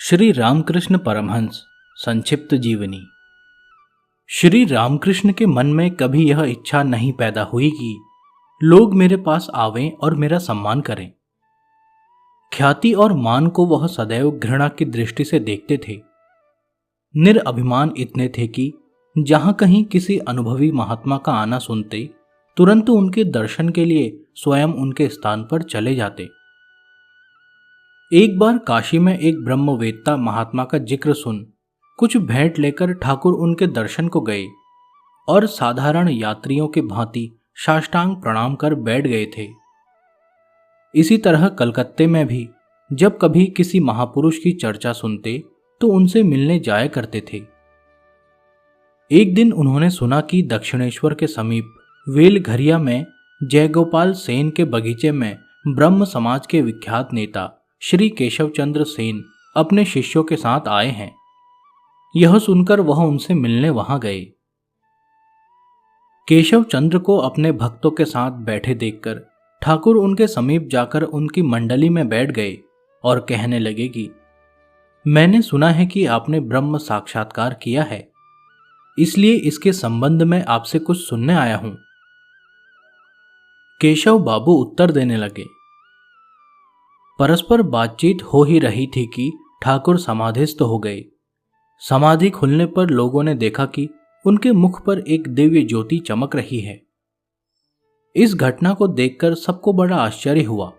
श्री रामकृष्ण परमहंस संक्षिप्त जीवनी। श्री रामकृष्ण के मन में कभी यह इच्छा नहीं पैदा हुई कि लोग मेरे पास आवें और मेरा सम्मान करें। ख्याति और मान को वह सदैव घृणा की दृष्टि से देखते थे। निरअभिमान इतने थे कि जहां कहीं किसी अनुभवी महात्मा का आना सुनते, तुरंत उनके दर्शन के लिए स्वयं उनके स्थान पर चले जाते। एक बार काशी में एक ब्रह्मवेत्ता महात्मा का जिक्र सुन कुछ भेंट लेकर ठाकुर उनके दर्शन को गए और साधारण यात्रियों के भांति साष्टांग प्रणाम कर बैठ गए थे। इसी तरह कलकत्ते में भी जब कभी किसी महापुरुष की चर्चा सुनते तो उनसे मिलने जाया करते थे। एक दिन उन्होंने सुना कि दक्षिणेश्वर के समीप वेलघरिया में जयगोपाल सेन के बगीचे में ब्रह्म समाज के विख्यात नेता श्री केशव चंद्र सेन अपने शिष्यों के साथ आए हैं। यह सुनकर वह उनसे मिलने वहां गए। केशव चंद्र को अपने भक्तों के साथ बैठे देखकर ठाकुर उनके समीप जाकर उनकी मंडली में बैठ गए और कहने लगे कि मैंने सुना है कि आपने ब्रह्म साक्षात्कार किया है, इसलिए इसके संबंध में आपसे कुछ सुनने आया हूं। केशव बाबू उत्तर देने लगे। परस्पर बातचीत हो ही रही थी कि ठाकुर समाधिस्थ हो गए। समाधि खुलने पर लोगों ने देखा कि उनके मुख पर एक दिव्य ज्योति चमक रही है। इस घटना को देखकर सबको बड़ा आश्चर्य हुआ।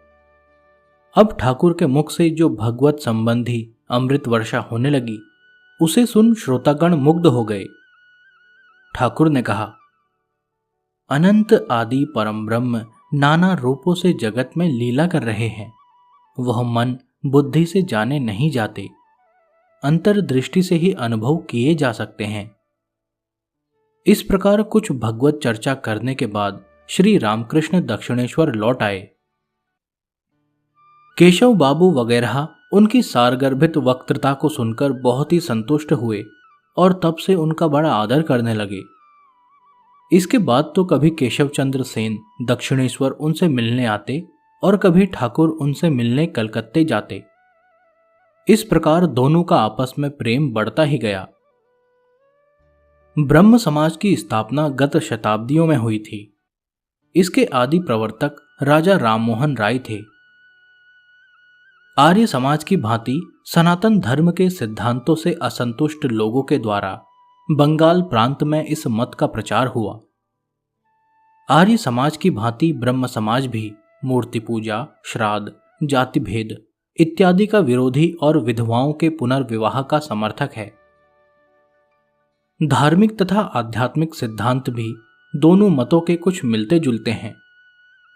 अब ठाकुर के मुख से जो भगवत संबंधी अमृत वर्षा होने लगी, उसे सुन श्रोतागण मुग्ध हो गए। ठाकुर ने कहा, अनंत आदि परम ब्रह्म नाना रूपों से जगत में लीला कर रहे हैं। वह मन बुद्धि से जाने नहीं जाते, अंतर्दृष्टि से ही अनुभव किए जा सकते हैं। इस प्रकार कुछ भगवत चर्चा करने के बाद श्री रामकृष्ण दक्षिणेश्वर लौट आए। केशव बाबू वगैरह उनकी सारगर्भित वक्तृता को सुनकर बहुत ही संतुष्ट हुए और तब से उनका बड़ा आदर करने लगे। इसके बाद तो कभी केशव चंद्र सेन दक्षिणेश्वर उनसे मिलने आते और कभी ठाकुर उनसे मिलने कलकत्ते जाते। इस प्रकार दोनों का आपस में प्रेम बढ़ता ही गया। ब्रह्म समाज की स्थापना गत शताब्दियों में हुई थी। इसके आदि प्रवर्तक राजा राममोहन राय थे। आर्य समाज की भांति सनातन धर्म के सिद्धांतों से असंतुष्ट लोगों के द्वारा बंगाल प्रांत में इस मत का प्रचार हुआ। आर्य समाज की भांति ब्रह्म समाज भी मूर्ति पूजा, श्राद्ध, जाति भेद इत्यादि का विरोधी और विधवाओं के पुनर्विवाह का समर्थक है। धार्मिक तथा आध्यात्मिक सिद्धांत भी दोनों मतों के कुछ मिलते जुलते हैं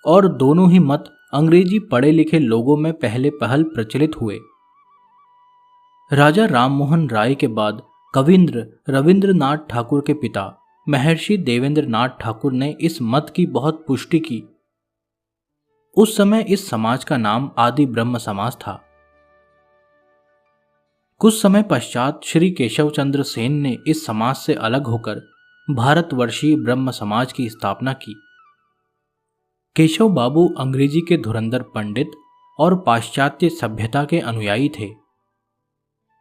और दोनों ही मत अंग्रेजी पढ़े लिखे लोगों में पहले पहल प्रचलित हुए। राजा राममोहन राय के बाद कविंद्र रविंद्रनाथ ठाकुर के पिता महर्षि देवेंद्रनाथ ठाकुर ने इस मत की बहुत पुष्टि की। उस समय इस समाज का नाम आदि ब्रह्म समाज था। कुछ समय पश्चात श्री केशव चंद्र सेन ने इस समाज से अलग होकर भारतवर्षीय ब्रह्म समाज की स्थापना की। केशव बाबू अंग्रेजी के धुरंधर पंडित और पाश्चात्य सभ्यता के अनुयायी थे।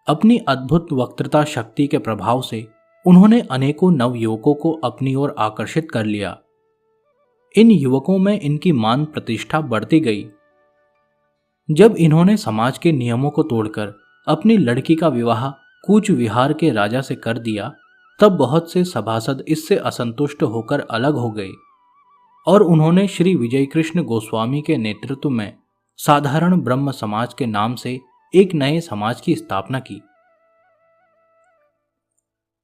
अपनी अद्भुत वक्तृता शक्ति के प्रभाव से उन्होंने अनेकों नवयुवकों को अपनी ओर आकर्षित कर लिया। इन युवकों में इनकी मान प्रतिष्ठा बढ़ती गई। जब इन्होंने समाज के नियमों को तोड़कर अपनी लड़की का विवाह कूच विहार के राजा से कर दिया, तब बहुत से सभासद इससे असंतुष्ट होकर अलग हो गए और उन्होंने श्री विजय कृष्ण गोस्वामी के नेतृत्व में साधारण ब्रह्म समाज के नाम से एक नए समाज की स्थापना की।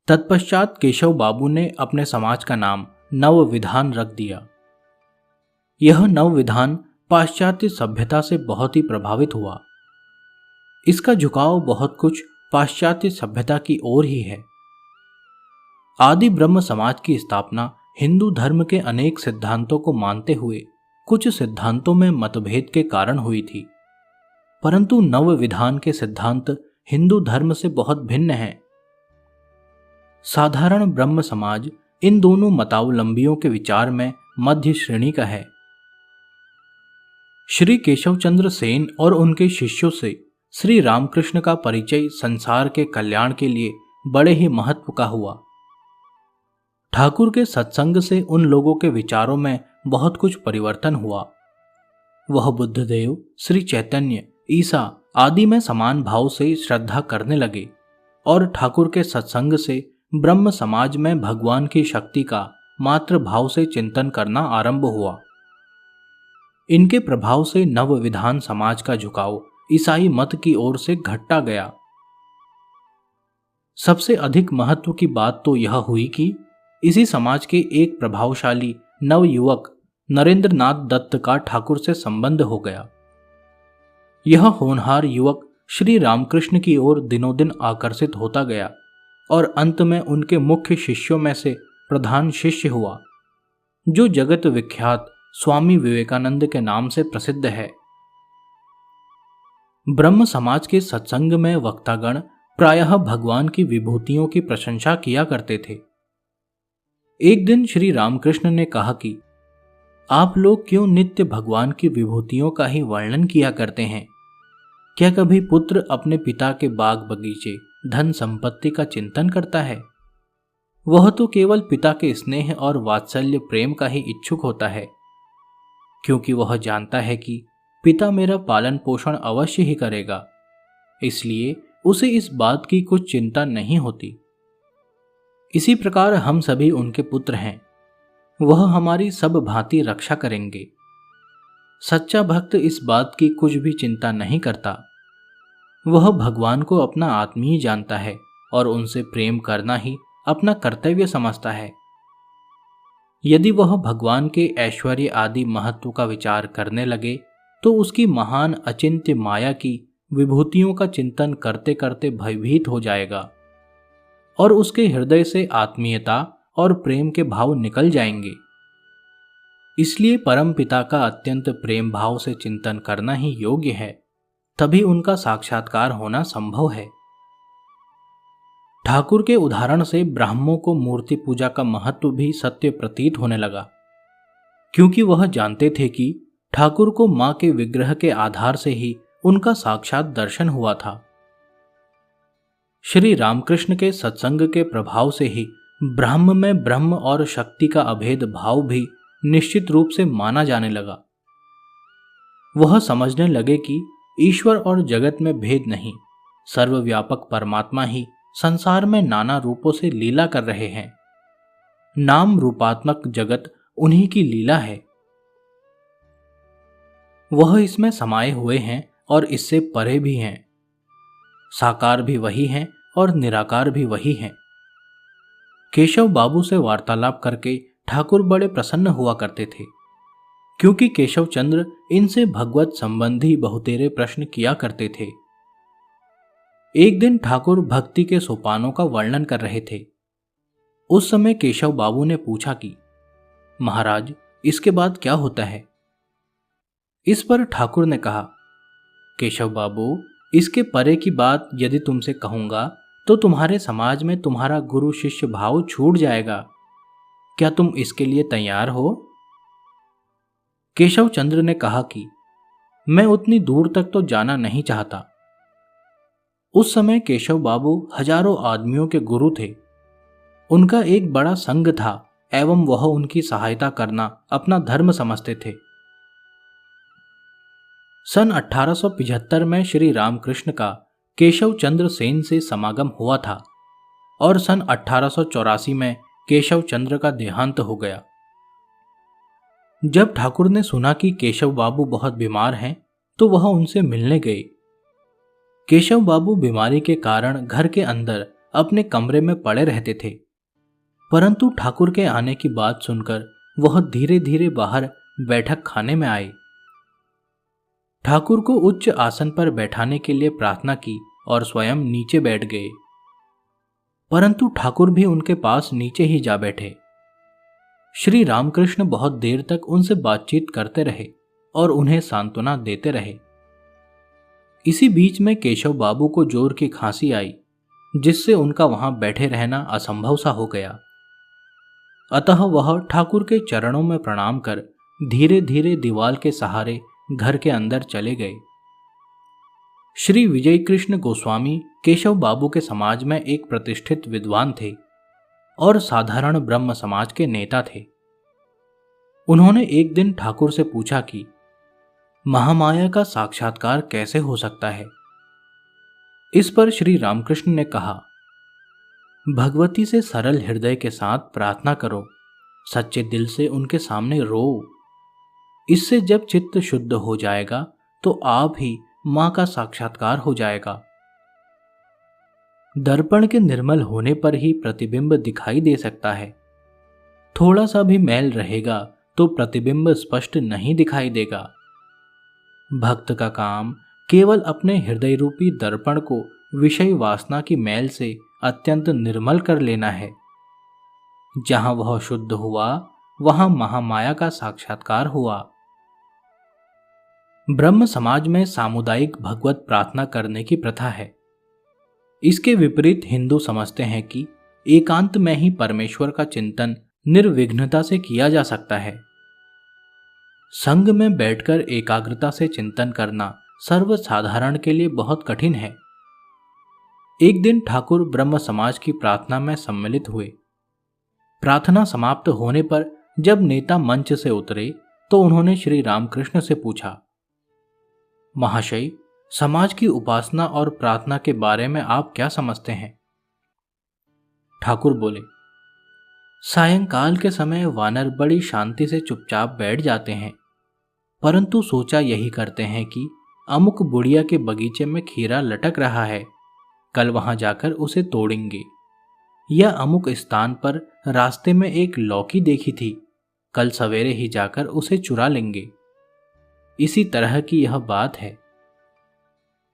तत्पश्चात केशव बाबू ने अपने समाज का नाम नव विधान रख दिया। यह नव विधान पाश्चात्य सभ्यता से बहुत ही प्रभावित हुआ। इसका झुकाव बहुत कुछ पाश्चात्य सभ्यता की ओर ही है। आदि ब्रह्म समाज की स्थापना हिंदू धर्म के अनेक सिद्धांतों को मानते हुए कुछ सिद्धांतों में मतभेद के कारण हुई थी, परंतु नव विधान के सिद्धांत हिंदू धर्म से बहुत भिन्न हैं। साधारण ब्रह्म समाज इन दोनों मतावलंबियों के विचार में मध्य श्रेणी का है। श्री केशव चंद्र सेन और उनके शिष्यों से श्री रामकृष्ण का परिचय संसार के कल्याण के लिए बड़े ही महत्व का हुआ। ठाकुर के सत्संग से उन लोगों के विचारों में बहुत कुछ परिवर्तन हुआ। वह बुद्धदेव, श्री चैतन्य, ईसा आदि में समान भाव से श्रद्धा करने लगे और ठाकुर के सत्संग से ब्रह्म समाज में भगवान की शक्ति का मात्र भाव से चिंतन करना आरंभ हुआ। इनके प्रभाव से नव विधान समाज का झुकाव ईसाई मत की ओर से घटता गया। सबसे अधिक महत्व की बात तो यह हुई कि इसी समाज के एक प्रभावशाली नव युवक नरेंद्र नाथ दत्त का ठाकुर से संबंध हो गया। यह होनहार युवक श्री रामकृष्ण की ओर दिनों दिन आकर्षित होता गया और अंत में उनके मुख्य शिष्यों में से प्रधान शिष्य हुआ, जो जगत विख्यात स्वामी विवेकानंद के नाम से प्रसिद्ध है। ब्रह्म समाज के सत्संग में वक्तागण प्रायः भगवान की विभूतियों की प्रशंसा किया करते थे। एक दिन श्री रामकृष्ण ने कहा कि आप लोग क्यों नित्य भगवान की विभूतियों का ही वर्णन किया करते हैं? क्या कभी पुत्र अपने पिता के बाग बगीचे, धन संपत्ति का चिंतन करता है? वह तो केवल पिता के स्नेह और वात्सल्य प्रेम का ही इच्छुक होता है, क्योंकि वह जानता है कि पिता मेरा पालन पोषण अवश्य ही करेगा, इसलिए उसे इस बात की कुछ चिंता नहीं होती। इसी प्रकार हम सभी उनके पुत्र हैं, वह हमारी सब भांति रक्षा करेंगे। सच्चा भक्त इस बात की कुछ भी चिंता नहीं करता। वह भगवान को अपना आत्मीय जानता है और उनसे प्रेम करना ही अपना कर्तव्य समझता है। यदि वह भगवान के ऐश्वर्य आदि महत्व का विचार करने लगे तो उसकी महान अचिंत्य माया की विभूतियों का चिंतन करते करते भयभीत हो जाएगा और उसके हृदय से आत्मीयता और प्रेम के भाव निकल जाएंगे। इसलिए परम पिता का अत्यंत प्रेम भाव से चिंतन करना ही योग्य है, तभी उनका साक्षात्कार होना संभव है। ठाकुर के उदाहरण से ब्राह्मणों को मूर्ति पूजा का महत्व भी सत्य प्रतीत होने लगा, क्योंकि वह जानते थे कि ठाकुर को मां के विग्रह के आधार से ही उनका साक्षात दर्शन हुआ था। श्री रामकृष्ण के सत्संग के प्रभाव से ही ब्राह्म में ब्रह्म और शक्ति का अभेद भाव भी निश्चित रूप से माना जाने लगा। वह समझने लगे कि ईश्वर और जगत में भेद नहीं, सर्वव्यापक परमात्मा ही संसार में नाना रूपों से लीला कर रहे हैं। नाम रूपात्मक जगत उन्हीं की लीला है। वह इसमें समाये हुए हैं और इससे परे भी हैं। साकार भी वही हैं और निराकार भी वही हैं। केशव बाबू से वार्तालाप करके ठाकुर बड़े प्रसन्न हुआ करते थे, क्योंकि केशव चंद्र इनसे भगवत संबंधी बहुतेरे प्रश्न किया करते थे। एक दिन ठाकुर भक्ति के सोपानों का वर्णन कर रहे थे। उस समय केशव बाबू ने पूछा कि महाराज, इसके बाद क्या होता है? इस पर ठाकुर ने कहा, केशव बाबू, इसके परे की बात यदि तुमसे कहूंगा तो तुम्हारे समाज में तुम्हारा गुरु शिष्य भाव छूट जाएगा। क्या तुम इसके लिए तैयार हो? केशव चंद्र ने कहा कि मैं उतनी दूर तक तो जाना नहीं चाहता। उस समय केशव बाबू हजारों आदमियों के गुरु थे। उनका एक बड़ा संघ था एवं वह उनकी सहायता करना अपना धर्म समझते थे। सन 1875 में श्री रामकृष्ण का केशव चंद्र सेन से समागम हुआ था और सन 1884 में केशव चंद्र का देहांत हो गया। जब ठाकुर ने सुना कि केशव बाबू बहुत बीमार हैं, तो वह उनसे मिलने गए। केशव बाबू बीमारी के कारण घर के अंदर अपने कमरे में पड़े रहते थे, परंतु ठाकुर के आने की बात सुनकर वह धीरे धीरे बाहर बैठक खाने में आए। ठाकुर को उच्च आसन पर बैठाने के लिए प्रार्थना की और स्वयं नीचे बैठ गए, परंतु ठाकुर भी उनके पास नीचे ही जा बैठे। श्री रामकृष्ण बहुत देर तक उनसे बातचीत करते रहे और उन्हें सांत्वना देते रहे। इसी बीच में केशव बाबू को जोर की खांसी आई, जिससे उनका वहां बैठे रहना असंभव सा हो गया। अतः वह ठाकुर के चरणों में प्रणाम कर धीरे धीरे दीवार के सहारे घर के अंदर चले गए। श्री विजय कृष्ण गोस्वामी केशव बाबू के समाज में एक प्रतिष्ठित विद्वान थे और साधारण ब्रह्म समाज के नेता थे। उन्होंने एक दिन ठाकुर से पूछा कि महामाया का साक्षात्कार कैसे हो सकता है। इस पर श्री रामकृष्ण ने कहा, भगवती से सरल हृदय के साथ प्रार्थना करो, सच्चे दिल से उनके सामने रो। इससे जब चित्त शुद्ध हो जाएगा तो आप ही मां का साक्षात्कार हो जाएगा। दर्पण के निर्मल होने पर ही प्रतिबिंब दिखाई दे सकता है। थोड़ा सा भी मैल रहेगा तो प्रतिबिंब स्पष्ट नहीं दिखाई देगा। भक्त का काम केवल अपने हृदय रूपी दर्पण को विषय वासना की मैल से अत्यंत निर्मल कर लेना है। जहां वह शुद्ध हुआ वहां महामाया का साक्षात्कार हुआ। ब्रह्म समाज में सामुदायिक भगवत प्रार्थना करने की प्रथा है। इसके विपरीत हिंदू समझते हैं कि एकांत में ही परमेश्वर का चिंतन निर्विघ्नता से किया जा सकता है। संघ में बैठकर एकाग्रता से चिंतन करना सर्वसाधारण के लिए बहुत कठिन है। एक दिन ठाकुर ब्रह्म समाज की प्रार्थना में सम्मिलित हुए। प्रार्थना समाप्त होने पर जब नेता मंच से उतरे तो उन्होंने श्री रामकृष्ण से पूछा, महाशय, समाज की उपासना और प्रार्थना के बारे में आप क्या समझते हैं? ठाकुर बोले, सायंकाल के समय वानर बड़ी शांति से चुपचाप बैठ जाते हैं, परंतु सोचा यही करते हैं कि अमुक बुढ़िया के बगीचे में खीरा लटक रहा है, कल वहां जाकर उसे तोड़ेंगे। या अमुक स्थान पर रास्ते में एक लौकी देखी थी, कल सवेरे ही जाकर उसे चुरा लेंगे। इसी तरह की यह बात है।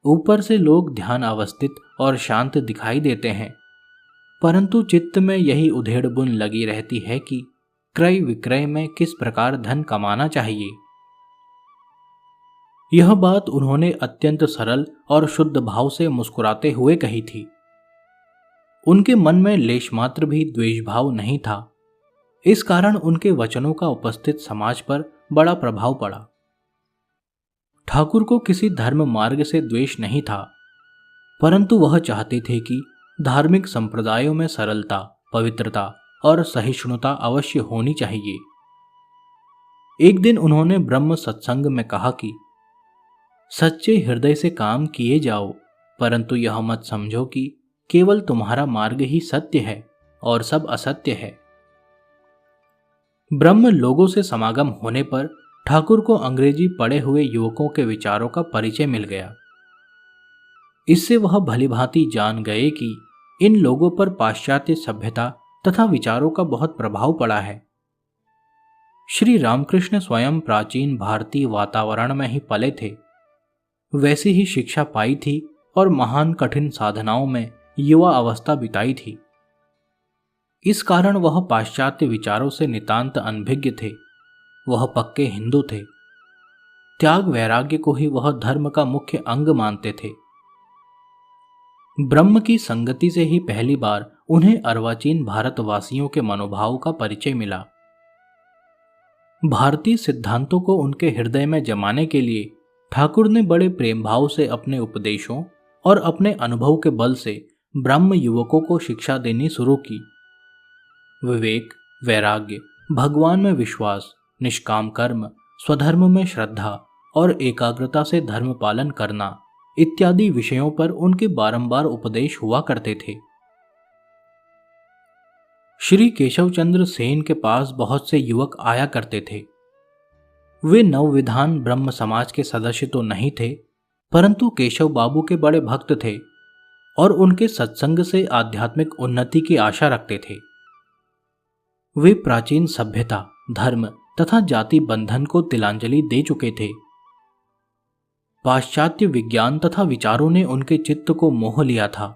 ऊपर से लोग ध्यान अवस्थित और शांत दिखाई देते हैं, परंतु चित्त में यही उधेड़ बुन लगी रहती है कि क्रय विक्रय में किस प्रकार धन कमाना चाहिए। यह बात उन्होंने अत्यंत सरल और शुद्ध भाव से मुस्कुराते हुए कही थी। उनके मन में लेश मात्र भी द्वेष भाव नहीं था। इस कारण उनके वचनों का उपस्थित समाज पर बड़ा प्रभाव पड़ा। ठाकुर को किसी धर्म मार्ग से द्वेष नहीं था, परंतु वह चाहते थे कि धार्मिक संप्रदायों में सरलता, पवित्रता और सहिष्णुता अवश्य होनी चाहिए। एक दिन उन्होंने ब्रह्म सत्संग में कहा कि सच्चे हृदय से काम किए जाओ, परंतु यह मत समझो कि केवल तुम्हारा मार्ग ही सत्य है और सब असत्य है। ब्रह्म लोगों से समागम होने पर ठाकुर को अंग्रेजी पढ़े हुए युवकों के विचारों का परिचय मिल गया। इससे वह भलीभांति जान गए कि इन लोगों पर पाश्चात्य सभ्यता तथा विचारों का बहुत प्रभाव पड़ा है। श्री रामकृष्ण स्वयं प्राचीन भारतीय वातावरण में ही पले थे, वैसी ही शिक्षा पाई थी और महान कठिन साधनाओं में युवा अवस्था बिताई थी। इस कारण वह पाश्चात्य विचारों से नितांत अनभिज्ञ थे। वह पक्के हिंदू थे। त्याग वैराग्य को ही वह धर्म का मुख्य अंग मानते थे। ब्रह्म की संगति से ही पहली बार उन्हें अर्वाचीन भारतवासियों के मनोभाव का परिचय मिला। भारतीय सिद्धांतों को उनके हृदय में जमाने के लिए ठाकुर ने बड़े प्रेम भाव से अपने उपदेशों और अपने अनुभव के बल से ब्रह्म युवकों को शिक्षा देनी शुरू की। विवेक, वैराग्य, भगवान में विश्वास, निष्काम कर्म, स्वधर्म में श्रद्धा और एकाग्रता से धर्म पालन करना इत्यादि विषयों पर उनके बारंबार उपदेश हुआ करते थे। श्री केशव चंद्र सेन के पास बहुत से युवक आया करते थे। वे नवविधान ब्रह्म समाज के सदस्य तो नहीं थे, परंतु केशव बाबू के बड़े भक्त थे और उनके सत्संग से आध्यात्मिक उन्नति की आशा रखते थे। वे प्राचीन सभ्यता, धर्म तथा जाति बंधन को तिलांजलि दे चुके थे। पाश्चात्य विज्ञान तथा विचारों ने उनके चित्त को मोह लिया था।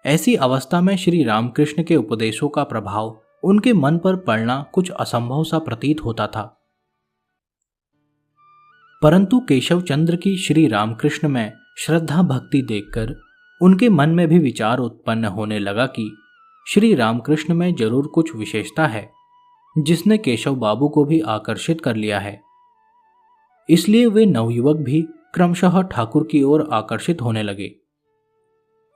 ऐसी अवस्था में श्री रामकृष्ण के उपदेशों का प्रभाव उनके मन पर पड़ना कुछ असंभव सा प्रतीत होता था। परंतु केशव चंद्र की श्री रामकृष्ण में श्रद्धा भक्ति देखकर उनके मन में भी विचार उत्पन्न होने लगा कि श्री रामकृष्ण में जरूर कुछ विशेषता है जिसने केशव बाबू को भी आकर्षित कर लिया है। इसलिए वे नवयुवक भी क्रमशः ठाकुर की ओर आकर्षित होने लगे।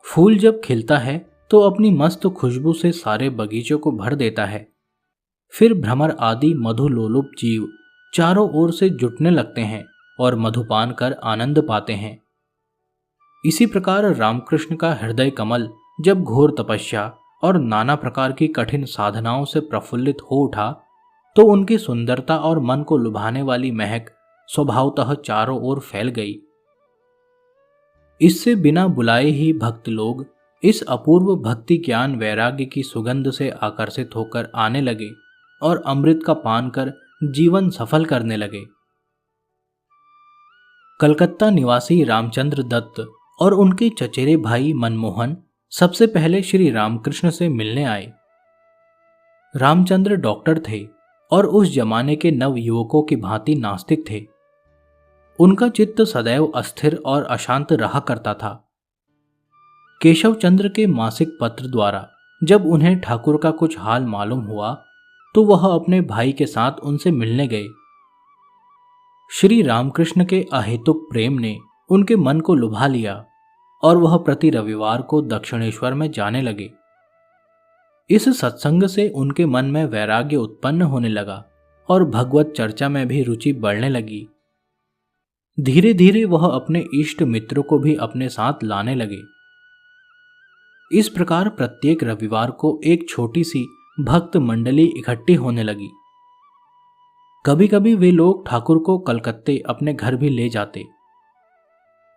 फूल जब खिलता है तो अपनी मस्त खुशबू से सारे बगीचों को भर देता है। फिर भ्रमर आदि मधुलोलुप जीव चारों ओर से जुटने लगते हैं और मधुपान कर आनंद पाते हैं। इसी प्रकार रामकृष्ण का हृदय कमल जब घोर तपस्या और नाना प्रकार की कठिन साधनाओं से प्रफुल्लित हो उठा तो उनकी सुंदरता और मन को लुभाने वाली महक स्वभावतः चारों ओर फैल गई। इससे बिना बुलाए ही भक्त लोग इस अपूर्व भक्ति ज्ञान वैराग्य की सुगंध से आकर्षित होकर आने लगे और अमृत का पान कर जीवन सफल करने लगे। कलकत्ता निवासी रामचंद्र दत्त और उनके चचेरे भाई मनमोहन सबसे पहले श्री रामकृष्ण से मिलने आए। रामचंद्र डॉक्टर थे और उस जमाने के नव युवकों की भांति नास्तिक थे। उनका चित्त सदैव अस्थिर और अशांत रहा करता था। केशव चंद्र के मासिक पत्र द्वारा जब उन्हें ठाकुर का कुछ हाल मालूम हुआ तो वह अपने भाई के साथ उनसे मिलने गए। श्री रामकृष्ण के अहेतुक प्रेम ने उनके मन को लुभा लिया और वह प्रति रविवार को दक्षिणेश्वर में जाने लगे। इस सत्संग से उनके मन में वैराग्य उत्पन्न होने लगा और भगवत चर्चा में भी रुचि बढ़ने लगी। धीरे धीरे वह अपने इष्ट मित्रों को भी अपने साथ लाने लगे। इस प्रकार प्रत्येक रविवार को एक छोटी सी भक्त मंडली इकट्ठी होने लगी। कभी कभी वे लोग ठाकुर को कलकत्ते अपने घर भी ले जाते।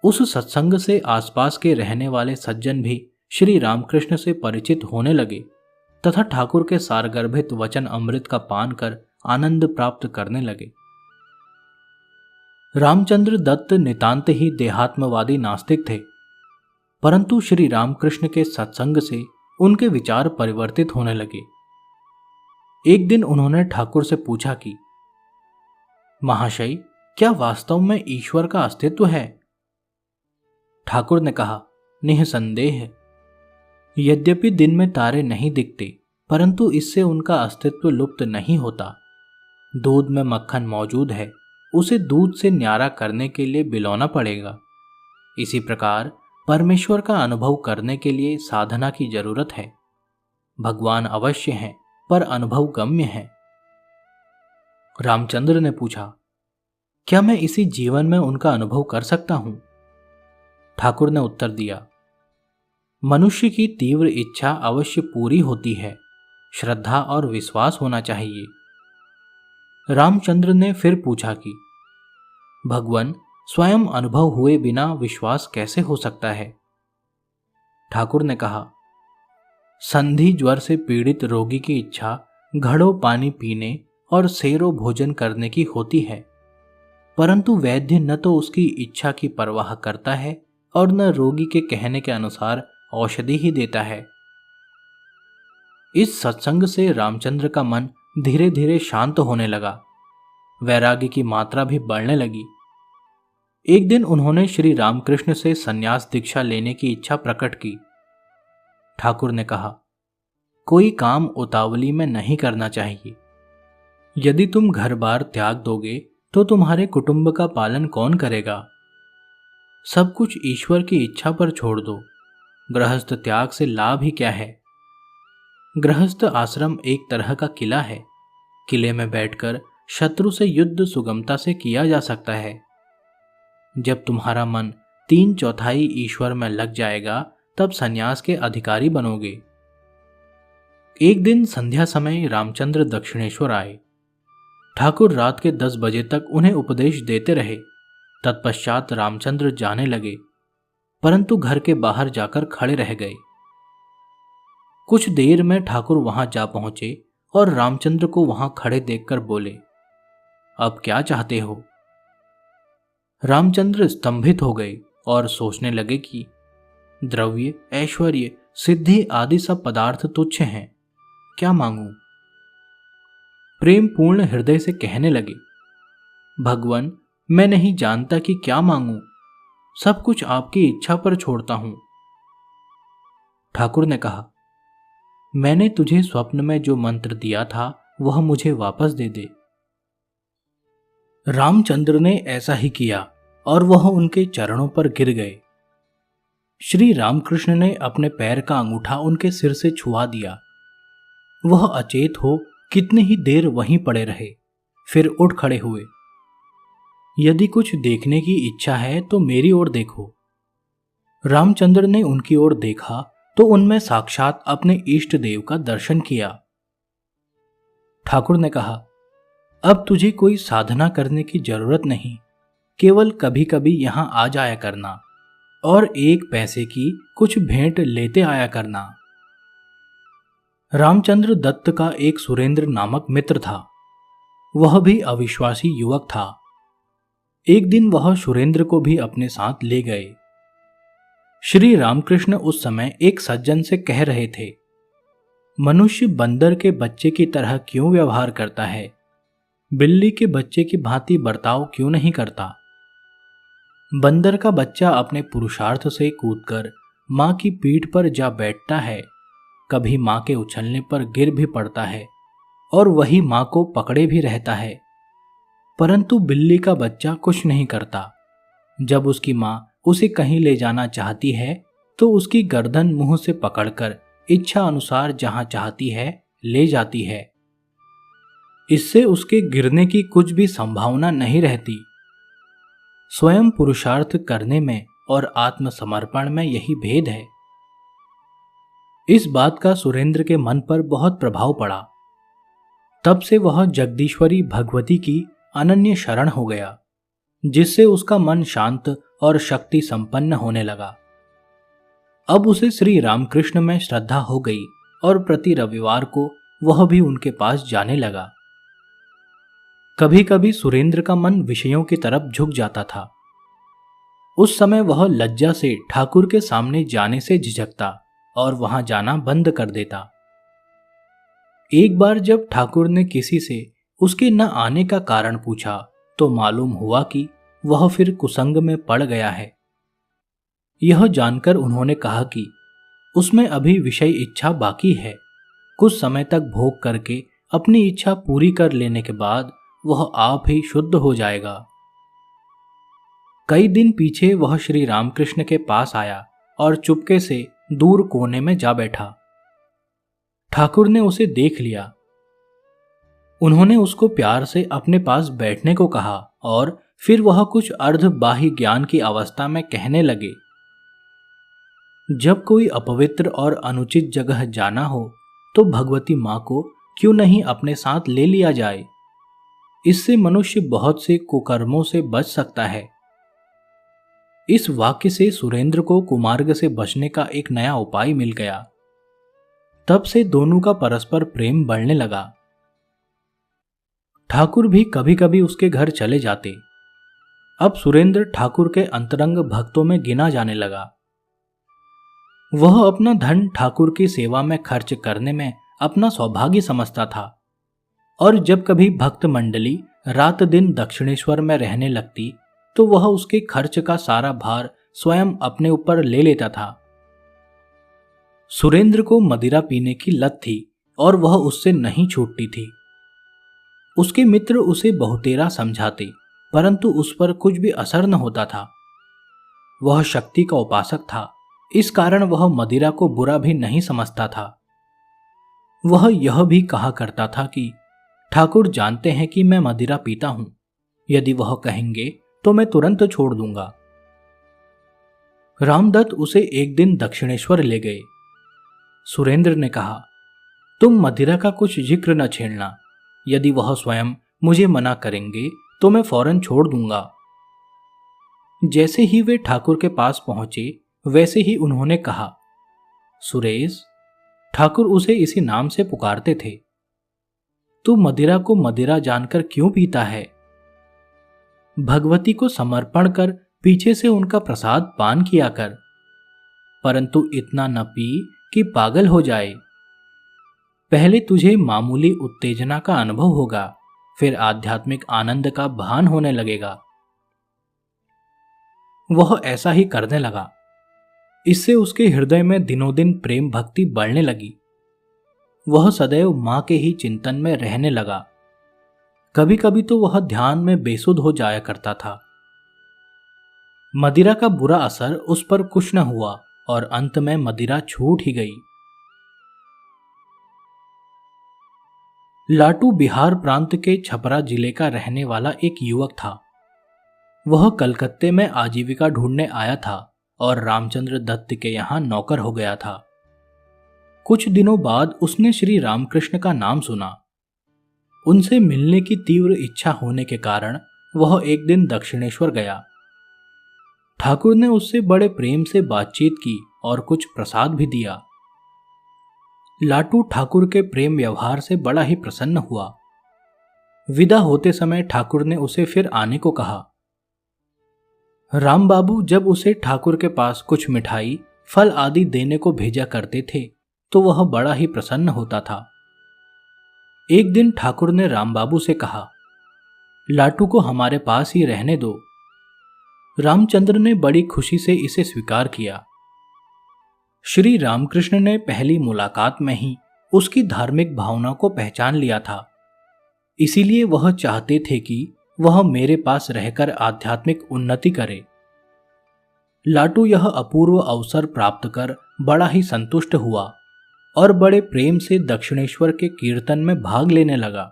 उस सत्संग से आसपास के रहने वाले सज्जन भी श्री रामकृष्ण से परिचित होने लगे तथा ठाकुर के सारगर्भित वचन अमृत का पान कर आनंद प्राप्त करने लगे। रामचंद्र दत्त नितांत ही देहात्मवादी नास्तिक थे, परंतु श्री रामकृष्ण के सत्संग से उनके विचार परिवर्तित होने लगे। एक दिन उन्होंने ठाकुर से पूछा कि महाशय, क्या वास्तव में ईश्वर का अस्तित्व है? ठाकुर ने कहा, निःसंदेह। यद्यपि दिन में तारे नहीं दिखते, परंतु इससे उनका अस्तित्व लुप्त नहीं होता। दूध में मक्खन मौजूद है, उसे दूध से न्यारा करने के लिए बिलौना पड़ेगा। इसी प्रकार परमेश्वर का अनुभव करने के लिए साधना की जरूरत है। भगवान अवश्य हैं, पर अनुभव गम्य है। रामचंद्र ने पूछा, क्या मैं इसी जीवन में उनका अनुभव कर सकता हूं? ठाकुर ने उत्तर दिया, मनुष्य की तीव्र इच्छा अवश्य पूरी होती है, श्रद्धा और विश्वास होना चाहिए। रामचंद्र ने फिर पूछा कि भगवान स्वयं अनुभव हुए बिना विश्वास कैसे हो सकता है? ठाकुर ने कहा, संधि ज्वर से पीड़ित रोगी की इच्छा घड़ों पानी पीने और सेरो भोजन करने की होती है, परंतु वैद्य न तो उसकी इच्छा की परवाह करता है और न रोगी के कहने के अनुसार औषधि ही देता है। इस सत्संग से रामचंद्र का मन धीरे धीरे शांत होने लगा, वैराग्य की मात्रा भी बढ़ने लगी। एक दिन उन्होंने श्री रामकृष्ण से संन्यास दीक्षा लेने की इच्छा प्रकट की। ठाकुर ने कहा, कोई काम उतावली में नहीं करना चाहिए। यदि तुम घर बार त्याग दोगे तो तुम्हारे कुटुंब का पालन कौन करेगा? सब कुछ ईश्वर की इच्छा पर छोड़ दो। गृहस्थ त्याग से लाभ ही क्या है? गृहस्थ आश्रम एक तरह का किला है। किले में बैठकर शत्रु से युद्ध सुगमता से किया जा सकता है। जब तुम्हारा मन 3/4 ईश्वर में लग जाएगा तब संन्यास के अधिकारी बनोगे। एक दिन संध्या समय रामचंद्र दक्षिणेश्वर आए। ठाकुर रात के 10 बजे तक उन्हें उपदेश देते रहे। तत्पश्चात रामचंद्र जाने लगे, परंतु घर के बाहर जाकर खड़े रह गए। कुछ देर में ठाकुर वहां जा पहुंचे और रामचंद्र को वहां खड़े देखकर बोले, अब क्या चाहते हो? रामचंद्र स्तंभित हो गए और सोचने लगे कि द्रव्य, ऐश्वर्य, सिद्धि आदि सब पदार्थ तुच्छ हैं, क्या मांगूं? प्रेम पूर्ण हृदय से कहने लगे, भगवान, मैं नहीं जानता कि क्या मांगूं, सब कुछ आपकी इच्छा पर छोड़ता हूं। ठाकुर ने कहा, मैंने तुझे स्वप्न में जो मंत्र दिया था वह मुझे वापस दे दे। रामचंद्र ने ऐसा ही किया और वह उनके चरणों पर गिर गए। श्री रामकृष्ण ने अपने पैर का अंगूठा उनके सिर से छुआ दिया। वह अचेत हो कितनी ही देर वहीं पड़े रहे, फिर उठ खड़े हुए। यदि कुछ देखने की इच्छा है तो मेरी ओर देखो। रामचंद्र ने उनकी ओर देखा तो उनमें साक्षात अपने इष्ट देव का दर्शन किया। ठाकुर ने कहा, अब तुझे कोई साधना करने की जरूरत नहीं, केवल कभी कभी यहां आ जाया करना और 1 पैसे की कुछ भेंट लेते आया करना। रामचंद्र दत्त का एक सुरेंद्र नामक मित्र था। वह भी अविश्वासी युवक था। एक दिन वह सुरेंद्र को भी अपने साथ ले गए। श्री रामकृष्ण उस समय एक सज्जन से कह रहे थे, मनुष्य बंदर के बच्चे की तरह क्यों व्यवहार करता है, बिल्ली के बच्चे की भांति बर्ताव क्यों नहीं करता। बंदर का बच्चा अपने पुरुषार्थ से कूदकर मां की पीठ पर जा बैठता है, कभी मां के उछलने पर गिर भी पड़ता है और वही मां को पकड़े भी रहता है। परंतु बिल्ली का बच्चा कुछ नहीं करता। जब उसकी मां उसे कहीं ले जाना चाहती है तो उसकी गर्दन मुंह से पकड़कर इच्छा अनुसार जहां चाहती है ले जाती है। इससे उसके गिरने की कुछ भी संभावना नहीं रहती। स्वयं पुरुषार्थ करने में और आत्मसमर्पण में यही भेद है। इस बात का सुरेंद्र के मन पर बहुत प्रभाव पड़ा। तब से वह जगदीश्वरी भगवती की अनन्य शरण हो गया, जिससे उसका मन शांत और शक्ति संपन्न होने लगा। अब उसे श्री रामकृष्ण में श्रद्धा हो गई और प्रति रविवार को वह भी उनके पास जाने लगा। कभी कभी सुरेंद्र का मन विषयों की तरफ झुक जाता था। उस समय वह लज्जा से ठाकुर के सामने जाने से झिझकता और वहां जाना बंद कर देता। एक बार जब ठाकुर ने किसी से उसके न आने का कारण पूछा तो मालूम हुआ कि वह फिर कुसंग में पड़ गया है। यह जानकर उन्होंने कहा कि उसमें अभी विषय इच्छा बाकी है, कुछ समय तक भोग करके अपनी इच्छा पूरी कर लेने के बाद वह आप ही शुद्ध हो जाएगा। कई दिन पीछे वह श्री रामकृष्ण के पास आया और चुपके से दूर कोने में जा बैठा। ठाकुर ने उसे देख लिया। उन्होंने उसको प्यार से अपने पास बैठने को कहा और फिर वह कुछ अर्ध बाह्य ज्ञान की अवस्था में कहने लगे, जब कोई अपवित्र और अनुचित जगह जाना हो तो भगवती मां को क्यों नहीं अपने साथ ले लिया जाए। इससे मनुष्य बहुत से कुकर्मों से बच सकता है। इस वाक्य से सुरेंद्र को कुमार्ग से बचने का एक नया उपाय मिल गया। तब से दोनों का परस्पर प्रेम बढ़ने लगा। ठाकुर भी कभी कभी उसके घर चले जाते। अब सुरेंद्र ठाकुर के अंतरंग भक्तों में गिना जाने लगा। वह अपना धन ठाकुर की सेवा में खर्च करने में अपना सौभाग्य समझता था और जब कभी भक्त मंडली रात दिन दक्षिणेश्वर में रहने लगती तो वह उसके खर्च का सारा भार स्वयं अपने ऊपर ले लेता था। सुरेंद्र को मदिरा पीने की लत थी और वह उससे नहीं छूटती थी। उसके मित्र उसे बहुतेरा समझाते, परंतु उस पर कुछ भी असर न होता था। वह शक्ति का उपासक था, इस कारण वह मदिरा को बुरा भी नहीं समझता था। वह यह भी कहा करता था कि ठाकुर जानते हैं कि मैं मदिरा पीता हूं, यदि वह कहेंगे तो मैं तुरंत छोड़ दूंगा। रामदत्त उसे एक दिन दक्षिणेश्वर ले गए। सुरेंद्र ने कहा, तुम मदिरा का कुछ जिक्र न छेड़ना, यदि वह स्वयं मुझे मना करेंगे तो मैं फौरन छोड़ दूंगा। जैसे ही वे ठाकुर के पास पहुंचे वैसे ही उन्होंने कहा, सुरेश, ठाकुर उसे इसी नाम से पुकारते थे, तू मदिरा को मदिरा जानकर क्यों पीता है? भगवती को समर्पण कर पीछे से उनका प्रसाद पान किया कर, परंतु इतना न पी कि पागल हो जाए। पहले तुझे मामूली उत्तेजना का अनुभव होगा, फिर आध्यात्मिक आनंद का भान होने लगेगा। वह ऐसा ही करने लगा। इससे उसके हृदय में दिनों दिन प्रेम भक्ति बढ़ने लगी। वह सदैव मां के ही चिंतन में रहने लगा। कभी कभी तो वह ध्यान में बेसुध हो जाया करता था। मदिरा का बुरा असर उस पर कुछ न हुआ और अंत में मदिरा छूट ही गई। लाटू बिहार प्रांत के छपरा जिले का रहने वाला एक युवक था। वह कलकत्ते में आजीविका ढूंढने आया था और रामचंद्र दत्त के यहाँ नौकर हो गया था। कुछ दिनों बाद उसने श्री रामकृष्ण का नाम सुना। उनसे मिलने की तीव्र इच्छा होने के कारण वह एक दिन दक्षिणेश्वर गया। ठाकुर ने उससे बड़े प्रेम से बातचीत की और कुछ प्रसाद भी दिया। लाटू ठाकुर के प्रेम व्यवहार से बड़ा ही प्रसन्न हुआ। विदा होते समय ठाकुर ने उसे फिर आने को कहा। राम बाबू जब उसे ठाकुर के पास कुछ मिठाई, फल आदि देने को भेजा करते थे तो वह बड़ा ही प्रसन्न होता था। एक दिन ठाकुर ने राम बाबू से कहा, लाटू को हमारे पास ही रहने दो। रामचंद्र ने बड़ी खुशी से इसे स्वीकार किया। श्री रामकृष्ण ने पहली मुलाकात में ही उसकी धार्मिक भावना को पहचान लिया था। इसीलिए वह चाहते थे कि वह मेरे पास रहकर आध्यात्मिक उन्नति करे। लाटू यह अपूर्व अवसर प्राप्त कर बड़ा ही संतुष्ट हुआ और बड़े प्रेम से दक्षिणेश्वर के कीर्तन में भाग लेने लगा।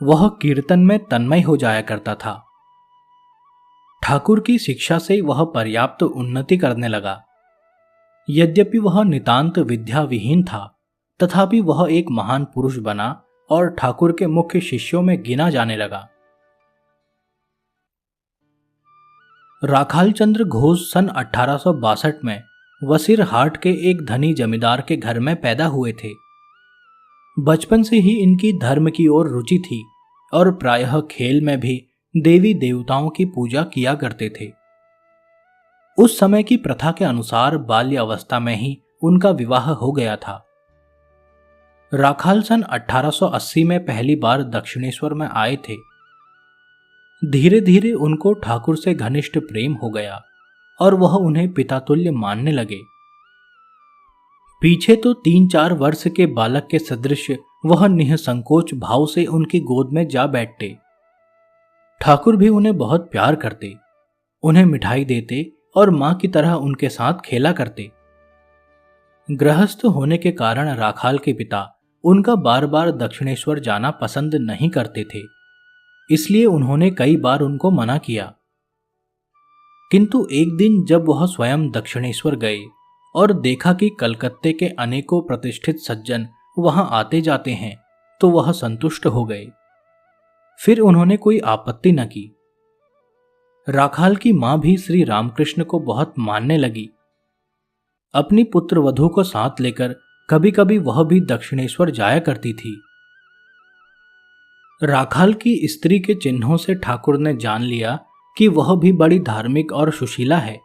वह कीर्तन में तन्मय हो जाया करता था। ठाकुर की शिक्षा से वह पर्याप्त उन्नति करने लगा। यद्यपि वह नितांत विद्या विहीन था, तथापि वह एक महान पुरुष बना और ठाकुर के मुख्य शिष्यों में गिना जाने लगा। राखालचंद्र घोष सन 1862 में वसीरहाट के एक धनी जमींदार के घर में पैदा हुए थे। बचपन से ही इनकी धर्म की ओर रुचि थी और प्रायः खेल में भी देवी देवताओं की पूजा किया करते थे। उस समय की प्रथा के अनुसार बाल्य अवस्था में ही उनका विवाह हो गया था। राखाल सन 1880 में पहली बार दक्षिणेश्वर में आए थे। धीरे धीरे उनको ठाकुर से घनिष्ठ प्रेम हो गया और वह उन्हें पितातुल्य मानने लगे। पीछे तो 3-4 वर्ष के बालक के सदृश वह निःसंकोच भाव से उनकी गोद में जा बैठते। ठाकुर भी उन्हें बहुत प्यार करते, उन्हें मिठाई देते और मां की तरह उनके साथ खेला करते। गृहस्थ होने के कारण राखाल के पिता उनका बार बार दक्षिणेश्वर जाना पसंद नहीं करते थे, इसलिए उन्होंने कई बार उनको मना किया। किंतु एक दिन जब वह स्वयं दक्षिणेश्वर गए और देखा कि कलकत्ते के अनेकों प्रतिष्ठित सज्जन वहां आते जाते हैं, तो वह संतुष्ट हो गए। फिर उन्होंने कोई आपत्ति न की। राखाल की मां भी श्री रामकृष्ण को बहुत मानने लगी। अपनी पुत्र वधू को साथ लेकर कभी कभी वह भी दक्षिणेश्वर जाया करती थी। राखाल की स्त्री के चिन्हों से ठाकुर ने जान लिया कि वह भी बड़ी धार्मिक और सुशीला है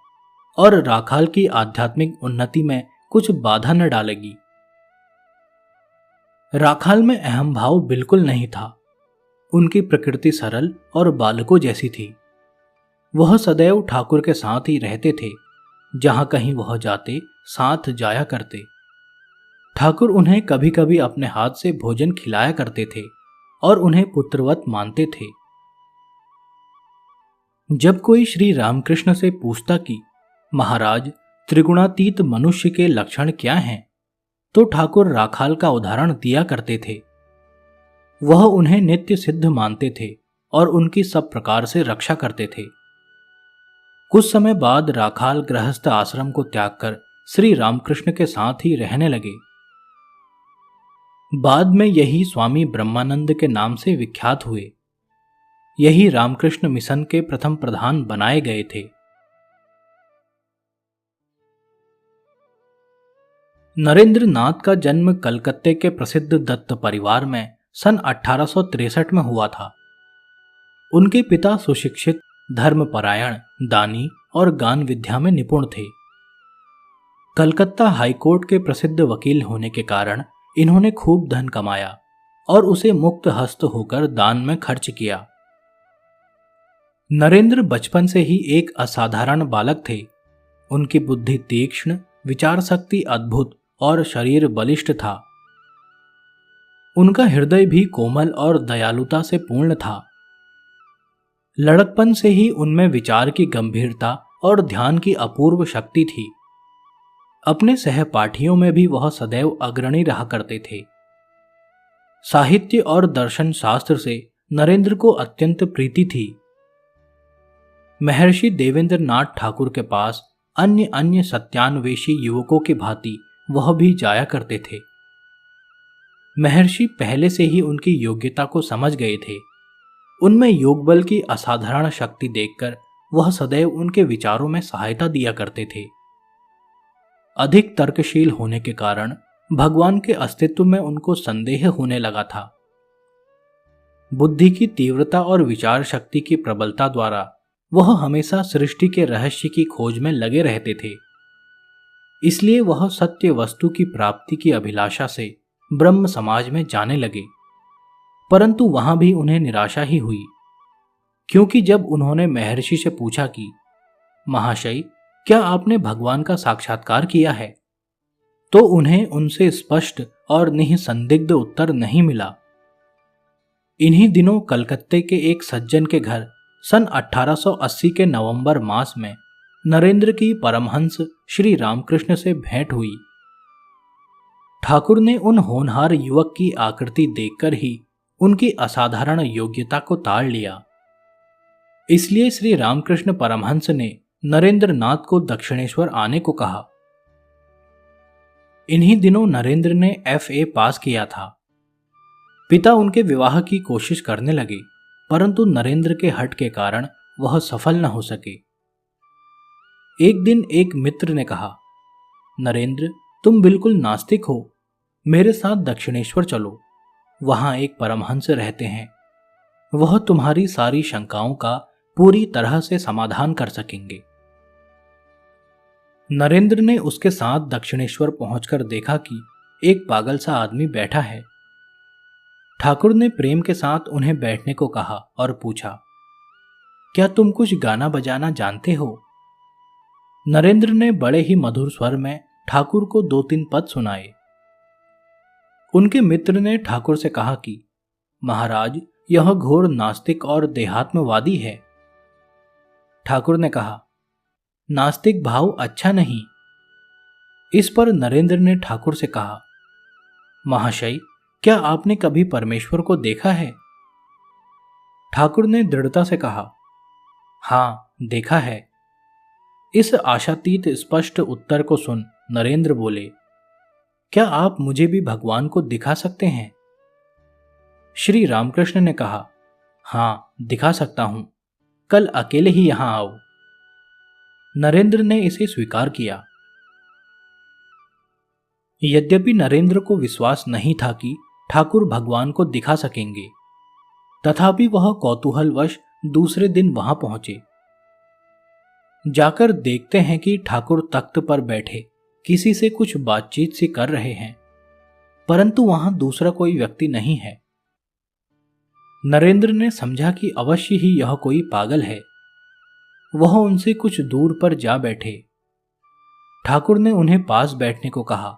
और राखाल की आध्यात्मिक उन्नति में कुछ बाधा न डालेगी। राखाल में अहम भाव बिल्कुल नहीं था। उनकी प्रकृति सरल और बालकों जैसी थी। वह सदैव ठाकुर के साथ ही रहते थे। जहां कहीं वह जाते, साथ जाया करते। ठाकुर उन्हें कभी कभी अपने हाथ से भोजन खिलाया करते थे और उन्हें पुत्रवत मानते थे। जब कोई श्री रामकृष्ण से पूछता कि महाराज, त्रिगुणातीत मनुष्य के लक्षण क्या हैं, तो ठाकुर राखाल का उदाहरण दिया करते थे। वह उन्हें नित्य सिद्ध मानते थे और उनकी सब प्रकार से रक्षा करते थे। कुछ समय बाद राखाल गृहस्थ आश्रम को त्याग कर श्री रामकृष्ण के साथ ही रहने लगे। बाद में यही स्वामी ब्रह्मानंद के नाम से विख्यात हुए। यही रामकृष्ण मिशन के प्रथम प्रधान बनाए गए थे। नरेंद्र नाथ का जन्म कलकत्ते के प्रसिद्ध दत्त परिवार में सन 1863 में हुआ था। उनके पिता सुशिक्षित, धर्मपरायण, दानी और गान विद्या में निपुण थे। कलकत्ता हाईकोर्ट के प्रसिद्ध वकील होने के कारण इन्होंने खूब धन कमाया और उसे मुक्त हस्त होकर दान में खर्च किया। नरेंद्र बचपन से ही एक असाधारण बालक थे। उनकी बुद्धि तीक्ष्ण, विचार शक्ति अद्भुत और शरीर बलिष्ठ था। उनका हृदय भी कोमल और दयालुता से पूर्ण था। लड़कपन से ही उनमें विचार की गंभीरता और ध्यान की अपूर्व शक्ति थी। अपने सहपाठियों में भी वह सदैव अग्रणी रहा करते थे। साहित्य और दर्शन शास्त्र से नरेंद्र को अत्यंत प्रीति थी। महर्षि देवेंद्र नाथ ठाकुर के पास अन्य अन्य सत्यान्वेषी युवकों की भांति वह भी जाया करते थे। महर्षि पहले से ही उनकी योग्यता को समझ गए थे। उनमें योग बल की असाधारण शक्ति देखकर वह सदैव उनके विचारों में सहायता दिया करते थे। अधिक तर्कशील होने के कारण भगवान के अस्तित्व में उनको संदेह होने लगा था। बुद्धि की तीव्रता और विचार शक्ति की प्रबलता द्वारा वह हमेशा सृष्टि के रहस्य की खोज में लगे रहते थे। इसलिए वह सत्य वस्तु की प्राप्ति की अभिलाषा से ब्रह्म समाज में जाने लगे। परंतु वहां भी उन्हें निराशा ही हुई, क्योंकि जब उन्होंने महर्षि से पूछा कि महाशय, क्या आपने भगवान का साक्षात्कार किया है, तो उन्हें उनसे स्पष्ट और निसंदिग्ध उत्तर नहीं मिला। इन्हीं दिनों कलकत्ते के एक सज्जन के घर सन 1880 के नवंबर मास में नरेंद्र की परमहंस श्री रामकृष्ण से भेंट हुई। ठाकुर ने उन होनहार युवक की आकृति देखकर ही उनकी असाधारण योग्यता को ताड़ लिया। इसलिए श्री रामकृष्ण परमहंस ने नरेंद्र नाथ को दक्षिणेश्वर आने को कहा। इन्हीं दिनों नरेंद्र ने FA पास किया था। पिता उनके विवाह की कोशिश करने लगे, परंतु नरेंद्र के हठ के कारण वह सफल न हो सके। एक दिन एक मित्र ने कहा, नरेंद्र, तुम बिल्कुल नास्तिक हो, मेरे साथ दक्षिणेश्वर चलो, वहां एक परमहंस रहते हैं, वह तुम्हारी सारी शंकाओं का पूरी तरह से समाधान कर सकेंगे। नरेंद्र ने उसके साथ दक्षिणेश्वर पहुंचकर देखा कि एक पागल सा आदमी बैठा है। ठाकुर ने प्रेम के साथ उन्हें बैठने को कहा और पूछा, क्या तुम कुछ गाना बजाना जानते हो? नरेंद्र ने बड़े ही मधुर स्वर में ठाकुर को 2-3 पद सुनाए। उनके मित्र ने ठाकुर से कहा कि महाराज, यह घोर नास्तिक और देहात्मवादी है। ठाकुर ने कहा, नास्तिक भाव अच्छा नहीं। इस पर नरेंद्र ने ठाकुर से कहा, महाशय, क्या आपने कभी परमेश्वर को देखा है? ठाकुर ने दृढ़ता से कहा, हां, देखा है। इस आशातीत स्पष्ट उत्तर को सुन नरेंद्र बोले, क्या आप मुझे भी भगवान को दिखा सकते हैं? श्री रामकृष्ण ने कहा, हां, दिखा सकता हूं, कल अकेले ही यहां आओ। नरेंद्र ने इसे स्वीकार किया। यद्यपि नरेंद्र को विश्वास नहीं था कि ठाकुर भगवान को दिखा सकेंगे, तथापि वह कौतूहलवश दूसरे दिन वहां पहुंचे। जाकर देखते हैं कि ठाकुर तख्त पर बैठे किसी से कुछ बातचीत सी कर रहे हैं, परंतु वहां दूसरा कोई व्यक्ति नहीं है। नरेंद्र ने समझा कि अवश्य ही यह कोई पागल है। वह उनसे कुछ दूर पर जा बैठे। ठाकुर ने उन्हें पास बैठने को कहा,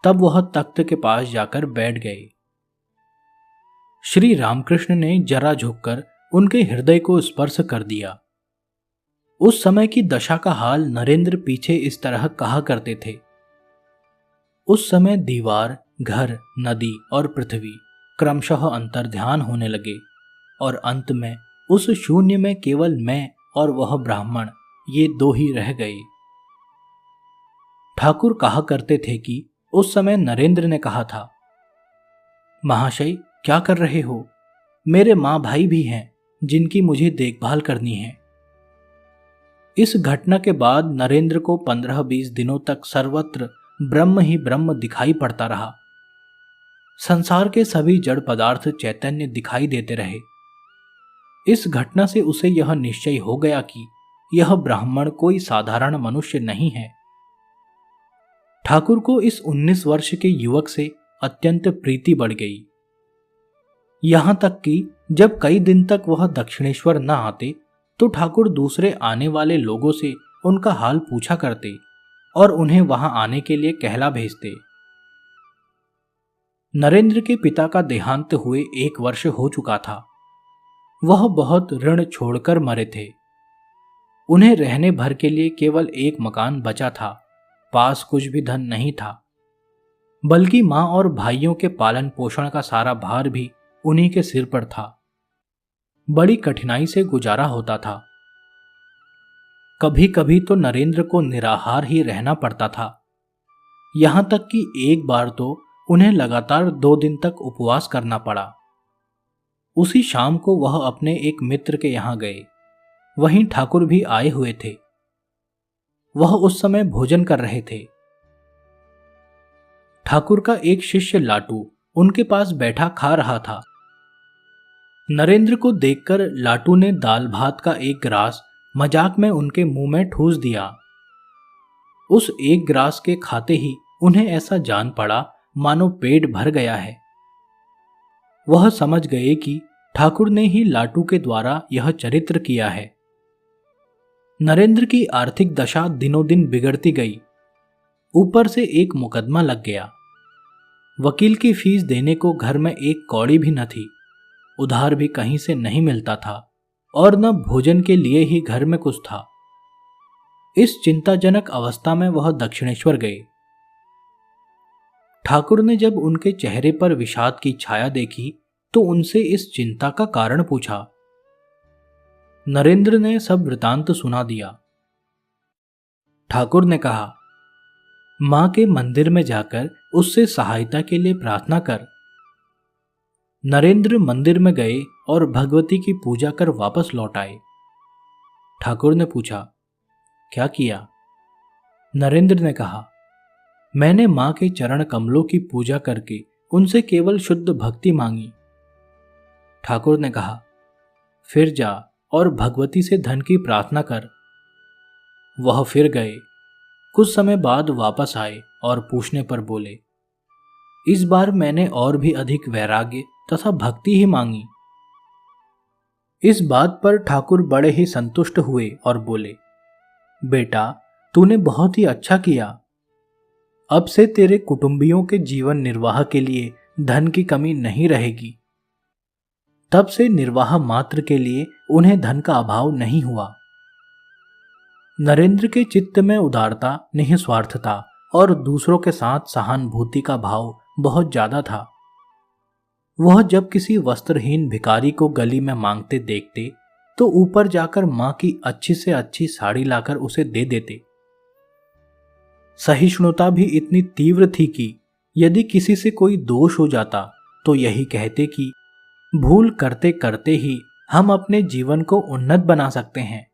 तब वह तख्त के पास जाकर बैठ गए। श्री रामकृष्ण ने जरा झुककर उनके हृदय को स्पर्श कर दिया। उस समय की दशा का हाल नरेंद्र पीछे इस तरह कहा करते थे। उस समय दीवार, घर, नदी और पृथ्वी क्रमशः अंतर्ध्यान होने लगे और अंत में उस शून्य में केवल मैं और वह ब्राह्मण, ये 2 ही रह गए। ठाकुर कहा करते थे कि उस समय नरेंद्र ने कहा था, महाशय, क्या कर रहे हो? मेरे मां भाई भी हैं जिनकी मुझे देखभाल करनी है। इस घटना के बाद नरेंद्र को 15-20 दिनों तक सर्वत्र ब्रह्म ही ब्रह्म दिखाई पड़ता रहा। संसार के सभी जड़ पदार्थ चैतन्य दिखाई देते रहे। इस घटना से उसे यह निश्चय हो गया कि यह ब्राह्मण कोई साधारण मनुष्य नहीं है। ठाकुर को इस 19 वर्ष के युवक से अत्यंत प्रीति बढ़ गई। यहां तक कि जब कई दिन तक वह दक्षिणेश्वर न आते तो ठाकुर दूसरे आने वाले लोगों से उनका हाल पूछा करते और उन्हें वहां आने के लिए कहला भेजते। नरेंद्र के पिता का देहांत हुए 1 वर्ष हो चुका था। वह बहुत ऋण छोड़कर मरे थे। उन्हें रहने भर के लिए केवल एक मकान बचा था। पास कुछ भी धन नहीं था, बल्कि मां और भाइयों के पालन पोषण का सारा भार भी उन्हीं के सिर पर था। बड़ी कठिनाई से गुजारा होता था। कभी कभी तो नरेंद्र को निराहार ही रहना पड़ता था। यहां तक कि एक बार तो उन्हें लगातार 2 दिन तक उपवास करना पड़ा। उसी शाम को वह अपने एक मित्र के यहां गए। वहीं ठाकुर भी आए हुए थे। वह उस समय भोजन कर रहे थे। ठाकुर का एक शिष्य लाटू उनके पास बैठा खा रहा था। नरेंद्र को देखकर लाटू ने दाल भात का एक ग्रास मजाक में उनके मुंह में ठूस दिया। उस एक ग्रास के खाते ही उन्हें ऐसा जान पड़ा मानो पेट भर गया है। वह समझ गए कि ठाकुर ने ही लाटू के द्वारा यह चरित्र किया है। नरेंद्र की आर्थिक दशा दिनों दिन बिगड़ती गई। ऊपर से एक मुकदमा लग गया। वकील की फीस देने को घर में एक कौड़ी भी न थी। उधार भी कहीं से नहीं मिलता था और न भोजन के लिए ही घर में कुछ था। इस चिंताजनक अवस्था में वह दक्षिणेश्वर गए। ठाकुर ने जब उनके चेहरे पर विषाद की छाया देखी तो उनसे इस चिंता का कारण पूछा। नरेंद्र ने सब वृतांत सुना दिया। ठाकुर ने कहा, मां के मंदिर में जाकर उससे सहायता के लिए प्रार्थना कर। नरेंद्र मंदिर में गए और भगवती की पूजा कर वापस लौट आए। ठाकुर ने पूछा, क्या किया? नरेंद्र ने कहा, मैंने मां के चरण कमलों की पूजा करके उनसे केवल शुद्ध भक्ति मांगी। ठाकुर ने कहा, फिर जा और भगवती से धन की प्रार्थना कर। वह फिर गए। कुछ समय बाद वापस आए और पूछने पर बोले, इस बार मैंने और भी अधिक वैराग्य तथा भक्ति ही मांगी। इस बात पर ठाकुर बड़े ही संतुष्ट हुए और बोले, बेटा, तूने बहुत ही अच्छा किया। अब से तेरे कुटुंबियों के जीवन निर्वाह के लिए धन की कमी नहीं रहेगी। तब से निर्वाह मात्र के लिए उन्हें धन का अभाव नहीं हुआ। नरेंद्र के चित्त में उदारता, निस्वार्थता और दूसरों के साथ सहानुभूति का भाव बहुत ज्यादा था। वह जब किसी वस्त्रहीन भिखारी को गली में मांगते देखते तो ऊपर जाकर मां की अच्छी से अच्छी साड़ी लाकर उसे दे देते। सहिष्णुता भी इतनी तीव्र थी कि यदि किसी से कोई दोष हो जाता तो यही कहते कि भूल करते करते ही हम अपने जीवन को उन्नत बना सकते हैं।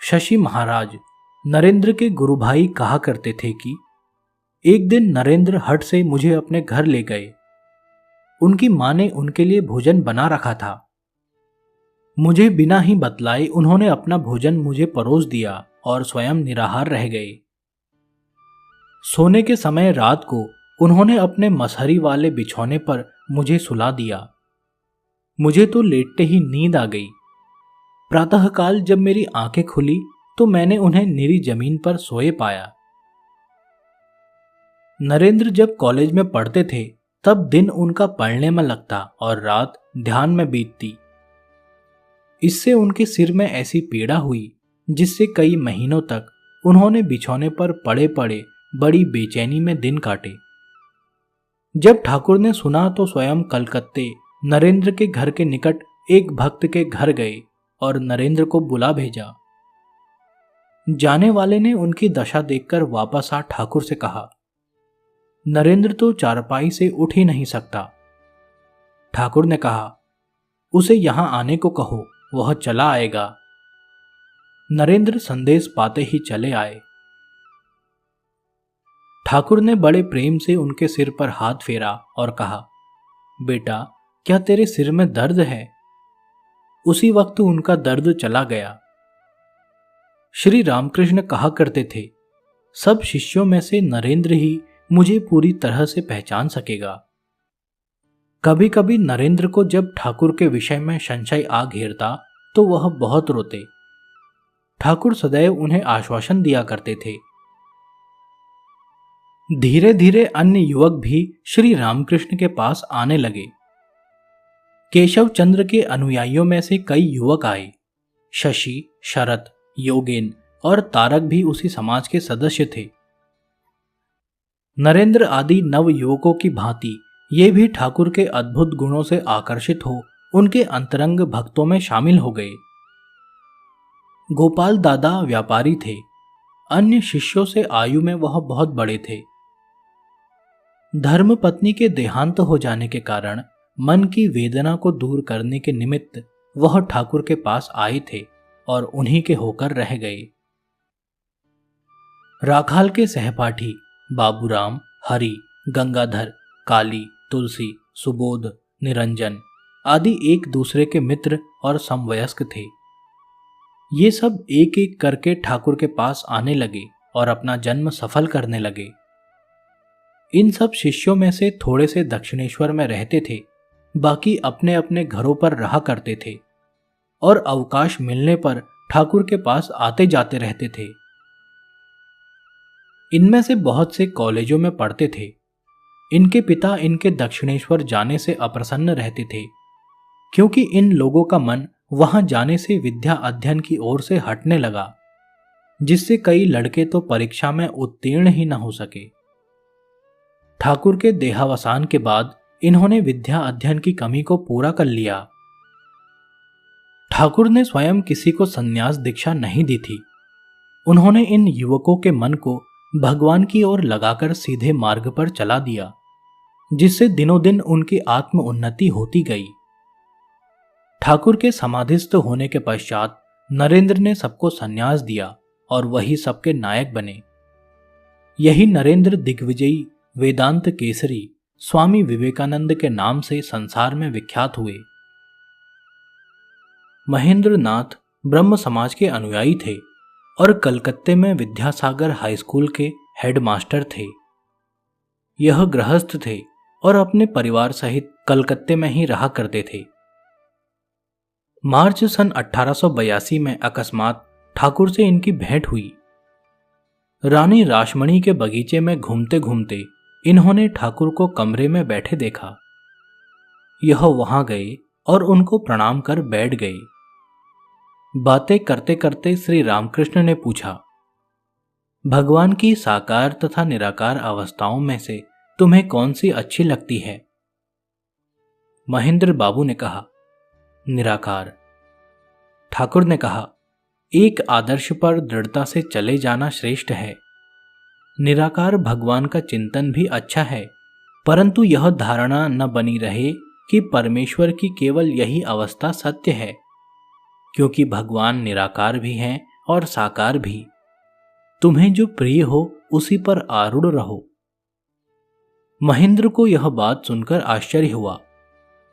शशि महाराज नरेंद्र के गुरु भाई कहा करते थे कि एक दिन नरेंद्र हट से मुझे अपने घर ले गए। उनकी मां ने उनके लिए भोजन बना रखा था। मुझे बिना ही बतलाए उन्होंने अपना भोजन मुझे परोस दिया और स्वयं निराहार रह गए। सोने के समय रात को उन्होंने अपने मसहरी वाले बिछौने पर मुझे सुला दिया। मुझे तो लेटते ही नींद आ गई। प्रातःकाल जब मेरी आंखें खुली तो मैंने उन्हें निरी जमीन पर सोए पाया। नरेंद्र जब कॉलेज में पढ़ते थे तब दिन उनका पढ़ने में लगता और रात ध्यान में बीतती। इससे उनके सिर में ऐसी पीड़ा हुई जिससे कई महीनों तक उन्होंने बिछौने पर पड़े पड़े बड़ी बेचैनी में दिन काटे। जब ठाकुर ने सुना तो स्वयं कलकत्ते नरेंद्र के घर के निकट एक भक्त के घर गए और नरेंद्र को बुला भेजा। जाने वाले ने उनकी दशा देखकर वापस आ ठाकुर से कहा, नरेंद्र तो चारपाई से उठ ही नहीं सकता। ठाकुर ने कहा, उसे यहां आने को कहो, वह चला आएगा। नरेंद्र संदेश पाते ही चले आए। ठाकुर ने बड़े प्रेम से उनके सिर पर हाथ फेरा और कहा, बेटा, क्या तेरे सिर में दर्द है? उसी वक्त उनका दर्द चला गया। श्री रामकृष्ण कहा करते थे, सब शिष्यों में से नरेंद्र ही मुझे पूरी तरह से पहचान सकेगा। कभी कभी नरेंद्र को जब ठाकुर के विषय में संशय आ घेरता तो वह बहुत रोते। ठाकुर सदैव उन्हें आश्वासन दिया करते थे। धीरे धीरे अन्य युवक भी श्री रामकृष्ण के पास आने लगे। केशव चंद्र के अनुयायियों में से कई युवक आए। शशि, शरत, योगेन और तारक भी उसी समाज के सदस्य थे। नरेंद्र आदि नव युवकों की भांति ये भी ठाकुर के अद्भुत गुणों से आकर्षित हो उनके अंतरंग भक्तों में शामिल हो गए। गोपाल दादा व्यापारी थे। अन्य शिष्यों से आयु में वह बहुत बड़े थे। धर्म पत्नी के देहांत हो जाने के कारण मन की वेदना को दूर करने के निमित्त वह ठाकुर के पास आए थे और उन्हीं के होकर रह गए। राखाल के सहपाठी बाबूराम, हरि, गंगाधर, काली, तुलसी, सुबोध, निरंजन आदि एक दूसरे के मित्र और समवयस्क थे। ये सब एक एक करके ठाकुर के पास आने लगे और अपना जन्म सफल करने लगे। इन सब शिष्यों में से थोड़े से दक्षिणेश्वर में रहते थे, बाकी अपने अपने घरों पर रहा करते थे और अवकाश मिलने पर ठाकुर के पास आते जाते रहते थे। इनमें से बहुत से कॉलेजों में पढ़ते थे। इनके पिता इनके दक्षिणेश्वर जाने से अप्रसन्न रहते थे, क्योंकि इन लोगों का मन वहां जाने से विद्या अध्ययन की ओर से हटने लगा, जिससे कई लड़के तो परीक्षा में उत्तीर्ण ही न हो सके। ठाकुर के देहावसान के बाद इन्होंने विद्या अध्ययन की कमी को पूरा कर लिया। ठाकुर ने स्वयं किसी को संन्यास दीक्षा नहीं दी थी। उन्होंने इन युवकों के मन को भगवान की ओर लगाकर सीधे मार्ग पर चला दिया, जिससे दिनों दिन उनकी आत्म उन्नति होती गई। ठाकुर के समाधिस्थ होने के पश्चात नरेंद्र ने सबको संन्यास दिया और वही सबके नायक बने। यही नरेंद्र दिग्विजयी, वेदांत केसरी, स्वामी विवेकानंद के नाम से संसार में विख्यात हुए। महेंद्र नाथ ब्रह्म समाज के अनुयायी थे और कलकत्ते में विद्यासागर हाई स्कूल के हेडमास्टर थे। यह गृहस्थ थे और अपने परिवार सहित कलकत्ते में ही रहा करते थे। मार्च सन 1882 में अकस्मात ठाकुर से इनकी भेंट हुई। रानी रासमणी के बगीचे में घूमते घूमते इन्होंने ठाकुर को कमरे में बैठे देखा। यह वहां गए और उनको प्रणाम कर बैठ गए। बातें करते करते श्री रामकृष्ण ने पूछा, भगवान की साकार तथा निराकार अवस्थाओं में से तुम्हें कौन सी अच्छी लगती है? महेंद्र बाबू ने कहा, निराकार। ठाकुर ने कहा, एक आदर्श पर दृढ़ता से चले जाना श्रेष्ठ है। निराकार भगवान का चिंतन भी अच्छा है, परंतु यह धारणा न बनी रहे कि परमेश्वर की केवल यही अवस्था सत्य है, क्योंकि भगवान निराकार भी हैं और साकार भी। तुम्हें जो प्रिय हो उसी पर आरूढ़ रहो। महेंद्र को यह बात सुनकर आश्चर्य हुआ,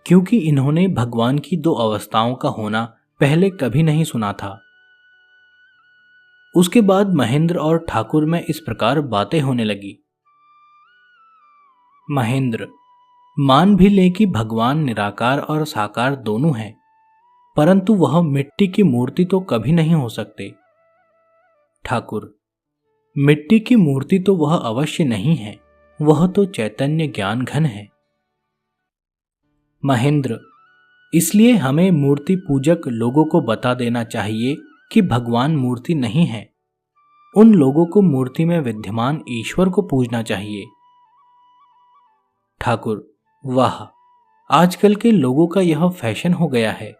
क्योंकि इन्होंने भगवान की दो अवस्थाओं का होना पहले कभी नहीं सुना था। उसके बाद महेंद्र और ठाकुर में इस प्रकार बातें होने लगी। महेंद्र, मान भी ले कि भगवान निराकार और साकार दोनों हैं, परंतु वह मिट्टी की मूर्ति तो कभी नहीं हो सकते। ठाकुर, मिट्टी की मूर्ति तो वह अवश्य नहीं है, वह तो चैतन्य ज्ञान घन है। महेंद्र, इसलिए हमें मूर्ति पूजक लोगों को बता देना चाहिए कि भगवान मूर्ति नहीं है। उन लोगों को मूर्ति में विद्यमान ईश्वर को पूजना चाहिए। ठाकुर, वाह, आजकल के लोगों का यह फैशन हो गया है।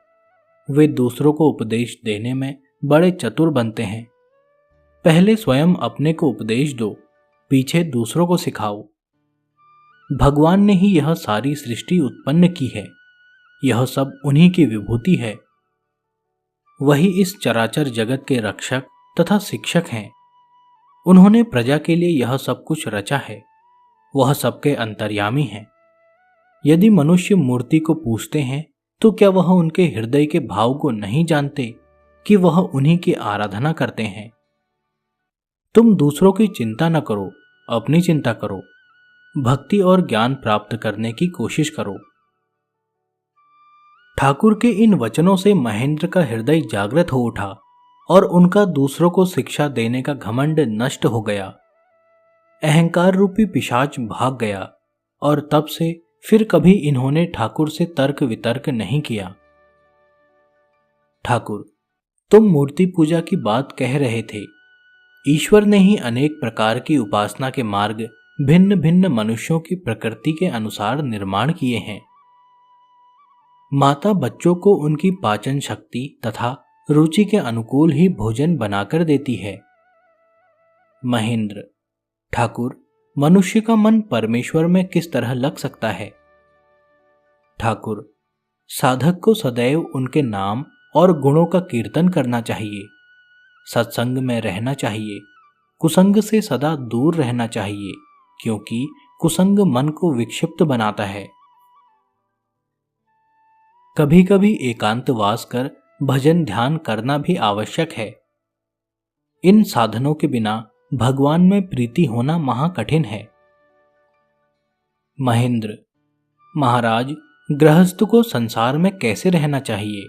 वे दूसरों को उपदेश देने में बड़े चतुर बनते हैं। पहले स्वयं अपने को उपदेश दो, पीछे दूसरों को सिखाओ। भगवान ने ही यह सारी सृष्टि उत्पन्न की है। यह सब उन्हीं की विभूति है। वही इस चराचर जगत के रक्षक तथा शिक्षक हैं। उन्होंने प्रजा के लिए यह सब कुछ रचा है। वह सबके अंतर्यामी हैं। यदि मनुष्य मूर्ति को पूजते हैं तो क्या वह उनके हृदय के भाव को नहीं जानते कि वह उन्हीं की आराधना करते हैं? तुम दूसरों की चिंता न करो, अपनी चिंता करो। भक्ति और ज्ञान प्राप्त करने की कोशिश करो। ठाकुर के इन वचनों से महेंद्र का हृदय जागृत हो उठा और उनका दूसरों को शिक्षा देने का घमंड नष्ट हो गया। अहंकार रूपी पिशाच भाग गया और तब से फिर कभी इन्होंने ठाकुर से तर्क वितर्क नहीं किया। ठाकुर, तुम मूर्ति पूजा की बात कह रहे थे। ईश्वर ने ही अनेक प्रकार की उपासना के मार्ग भिन्न भिन्न मनुष्यों की प्रकृति के अनुसार निर्माण किए हैं। माता बच्चों को उनकी पाचन शक्ति तथा रुचि के अनुकूल ही भोजन बनाकर देती है। महेंद्र, ठाकुर, मनुष्य का मन परमेश्वर में किस तरह लग सकता है? ठाकुर, साधक को सदैव उनके नाम और गुणों का कीर्तन करना चाहिए, सत्संग में रहना चाहिए, कुसंग से सदा दूर रहना चाहिए, क्योंकि कुसंग मन को विक्षिप्त बनाता है। कभी कभी एकांतवास कर भजन ध्यान करना भी आवश्यक है। इन साधनों के बिना भगवान में प्रीति होना महाकठिन है। महेंद्र, महाराज, गृहस्थ को संसार में कैसे रहना चाहिए?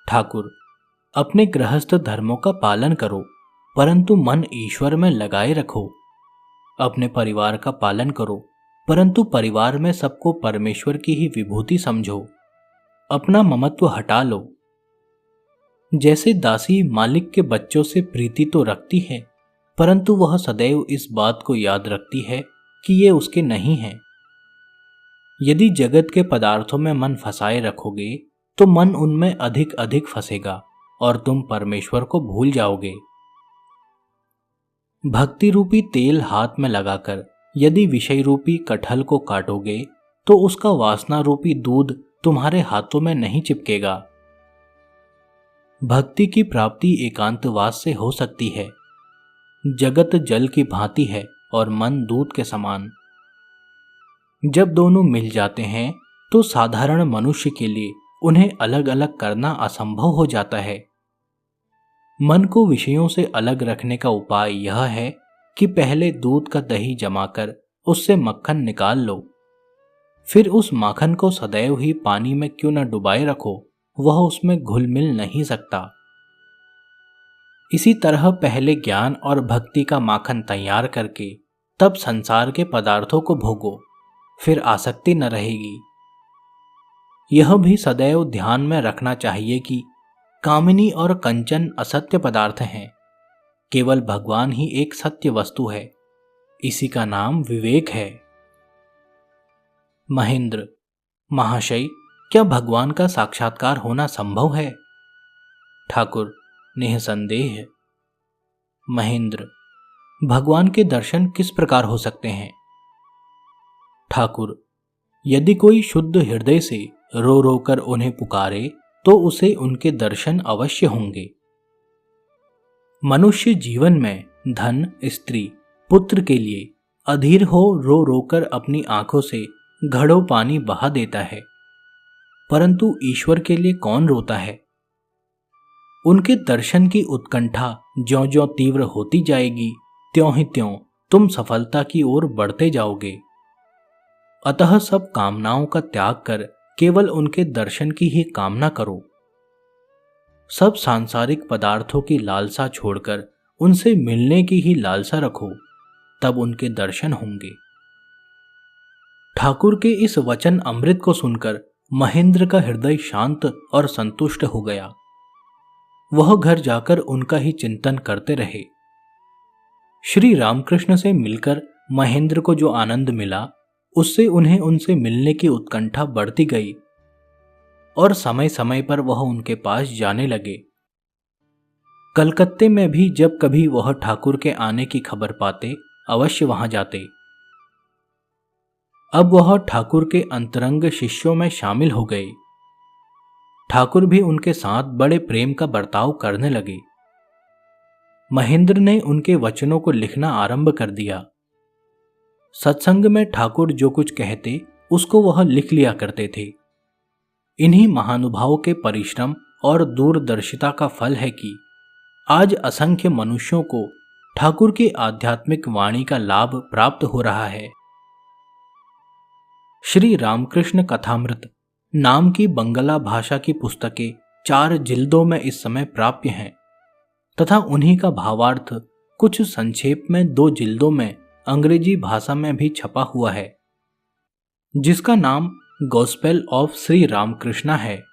ठाकुर, अपने गृहस्थ धर्मों का पालन करो, परंतु मन ईश्वर में लगाए रखो। अपने परिवार का पालन करो, परंतु परिवार में सबको परमेश्वर की ही विभूति समझो। अपना ममत्व हटा लो। जैसे दासी मालिक के बच्चों से प्रीति तो रखती है, परंतु वह सदैव इस बात को याद रखती है कि ये उसके नहीं हैं। यदि जगत के पदार्थों में मन फंसाए रखोगे तो मन उनमें अधिक अधिक फंसेगा और तुम परमेश्वर को भूल जाओगे। भक्ति रूपी तेल हाथ में लगाकर यदि विषय रूपी कटहल को काटोगे तो उसका वासना रूपी दूध तुम्हारे हाथों में नहीं चिपकेगा। भक्ति की प्राप्ति एकांतवास से हो सकती है। जगत जल की भांति है और मन दूध के समान। जब दोनों मिल जाते हैं तो साधारण मनुष्य के लिए उन्हें अलग अलग करना असंभव हो जाता है। मन को विषयों से अलग रखने का उपाय यह है कि पहले दूध का दही जमाकर उससे मक्खन निकाल लो, फिर उस माखन को सदैव ही पानी में क्यों न डुबाए रखो, वह उसमें घुल मिल नहीं सकता। इसी तरह पहले ज्ञान और भक्ति का माखन तैयार करके तब संसार के पदार्थों को भोगो, फिर आसक्ति न रहेगी। यह भी सदैव ध्यान में रखना चाहिए कि कामिनी और कंचन असत्य पदार्थ हैं, केवल भगवान ही एक सत्य वस्तु है। इसी का नाम विवेक है। महेंद्र, महाशय, क्या भगवान का साक्षात्कार होना संभव है? ठाकुर, निःसंदेह। महेंद्र, भगवान के दर्शन किस प्रकार हो सकते हैं? ठाकुर, यदि कोई शुद्ध हृदय से रो रो कर उन्हें पुकारे तो उसे उनके दर्शन अवश्य होंगे। मनुष्य जीवन में धन, स्त्री, पुत्र के लिए अधीर हो रो रोकर अपनी आंखों से घड़ों पानी बहा देता है, परंतु ईश्वर के लिए कौन रोता है? उनके दर्शन की उत्कंठा ज्यों-ज्यों तीव्र होती जाएगी, त्यों ही त्यों तुम सफलता की ओर बढ़ते जाओगे। अतः सब कामनाओं का त्याग कर केवल उनके दर्शन की ही कामना करो। सब सांसारिक पदार्थों की लालसा छोड़कर उनसे मिलने की ही लालसा रखो, तब उनके दर्शन होंगे। ठाकुर के इस वचन अमृत को सुनकर महेंद्र का हृदय शांत और संतुष्ट हो गया। वह घर जाकर उनका ही चिंतन करते रहे। श्री रामकृष्ण से मिलकर महेंद्र को जो आनंद मिला, उससे उन्हें उनसे मिलने की उत्कंठा बढ़ती गई और समय समय पर वह उनके पास जाने लगे। कलकत्ते में भी जब कभी वह ठाकुर के आने की खबर पाते, अवश्य वहां जाते। अब वह ठाकुर के अंतरंग शिष्यों में शामिल हो गए। ठाकुर भी उनके साथ बड़े प्रेम का बर्ताव करने लगे। महेंद्र ने उनके वचनों को लिखना आरंभ कर दिया। सत्संग में ठाकुर जो कुछ कहते उसको वह लिख लिया करते थे। इन्हीं महानुभावों के परिश्रम और दूरदर्शिता का फल है कि आज असंख्य मनुष्यों को ठाकुर की आध्यात्मिक वाणी का लाभ प्राप्त हो रहा है। श्री रामकृष्ण कथामृत नाम की बंगला भाषा की पुस्तकें 4 जिल्दों में इस समय प्राप्य हैं तथा उन्हीं का भावार्थ कुछ संक्षेप में 2 जिल्दों में अंग्रेजी भाषा में भी छपा हुआ है। जिसका नाम गॉस्पेल ऑफ श्री रामकृष्णा है।